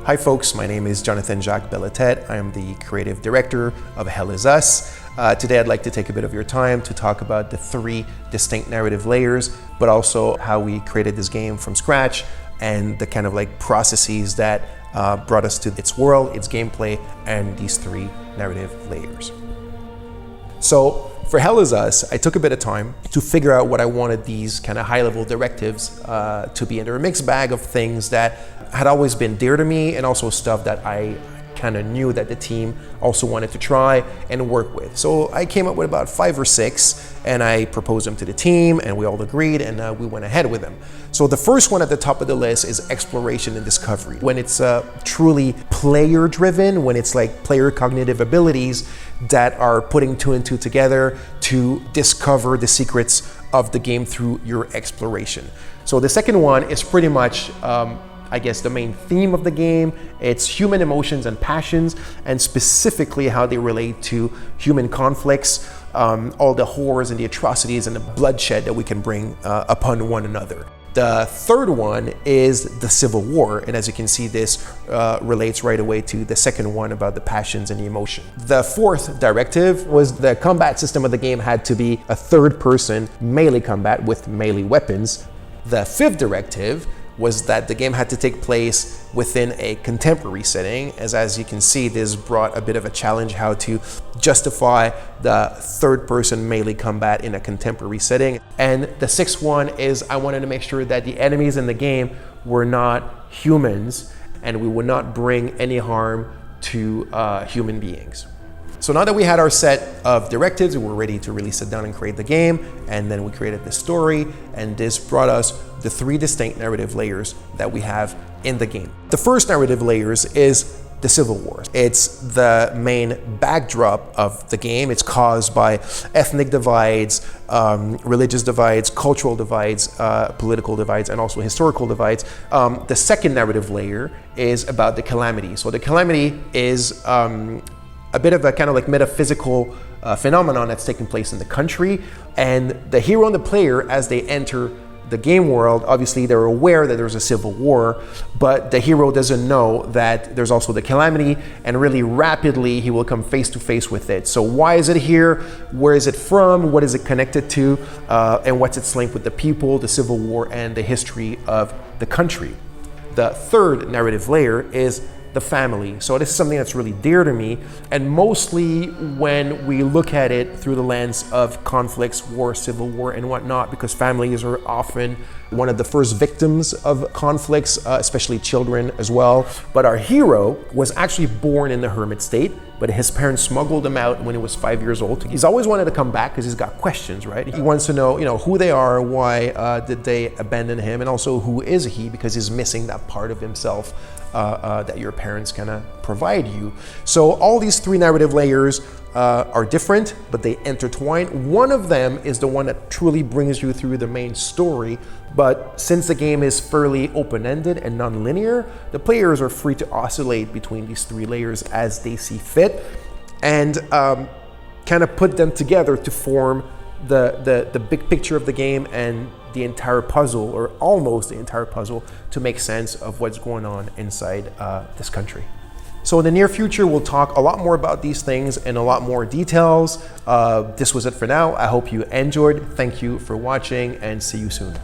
Hi folks, my name is Jonathan Jacques-Bellêtete. I am the creative director of Hell Is Us. Today I'd like to take a bit of your time to talk about the 3 distinct narrative layers, but also how we created this game from scratch and the kind of like processes that brought us to its world, its gameplay, and these 3 narrative layers. So for Hell Is Us, I took a bit of time to figure out what I wanted these kind of high-level directives to be. And they're a mixed bag of things that had always been dear to me and also stuff that I kind of knew that the team also wanted to try and work with. So I came up with about 5 or 6 and I proposed them to the team and we all agreed and we went ahead with them. So the first one at the top of the list is exploration and discovery. When it's truly player driven, when it's like player cognitive abilities that are putting 2 and 2 together to discover the secrets of the game through your exploration. So the second one is pretty much I guess the main theme of the game. It's human emotions and passions, and specifically how they relate to human conflicts, all the horrors and the atrocities and the bloodshed that we can bring upon one another. The third one is the Civil War, and as you can see, this relates right away to the second one about the passions and the emotion. The fourth directive was the combat system of the game had to be a third-person melee combat with melee weapons. The fifth directive was that the game had to take place within a contemporary setting. As you can see, this brought a bit of a challenge how to justify the third-person melee combat in a contemporary setting. And the sixth one is I wanted to make sure that the enemies in the game were not humans and we would not bring any harm to human beings. So now that we had our set of directives, we were ready to really sit down and create the game, and then we created the story, and this brought us the 3 distinct narrative layers that we have in the game. The first narrative layers is the Civil War. It's the main backdrop of the game. It's caused by ethnic divides, religious divides, cultural divides, political divides, and also historical divides. The second narrative layer is about the calamity. So the calamity is a bit of a kind of like metaphysical phenomenon that's taking place in the country, and the hero and the player, as they enter the game world, obviously they're aware that there's a civil war, but the hero doesn't know that there's also the calamity, and really rapidly he will come face to face with it. So why is it here? Where is it from? What is it connected to? And what's its link with the people, the civil war, and the history of the country? The third narrative layer is the family. So this is something that's really dear to me, and mostly when we look at it through the lens of conflicts, war, civil war, and whatnot, because families are often one of the first victims of conflicts, especially children as well. But our hero was actually born in the hermit state, but his parents smuggled him out when he was 5 years old. He's always wanted to come back because he's got questions, right? He wants to know, who they are, why did they abandon him, and also who is he, because he's missing that part of himself that your parents kind of provide you. So all these 3 narrative layers are different, but they intertwine. One of them is the one that truly brings you through the main story, but since the game is fairly open-ended and non-linear, the players are free to oscillate between these 3 layers as they see fit, and kind of put them together to form the big picture of the game and the entire puzzle, or almost the entire puzzle, to make sense of what's going on inside this country. So in the near future, we'll talk a lot more about these things and a lot more details. This was it for now. I hope you enjoyed. Thank you for watching, and see you soon.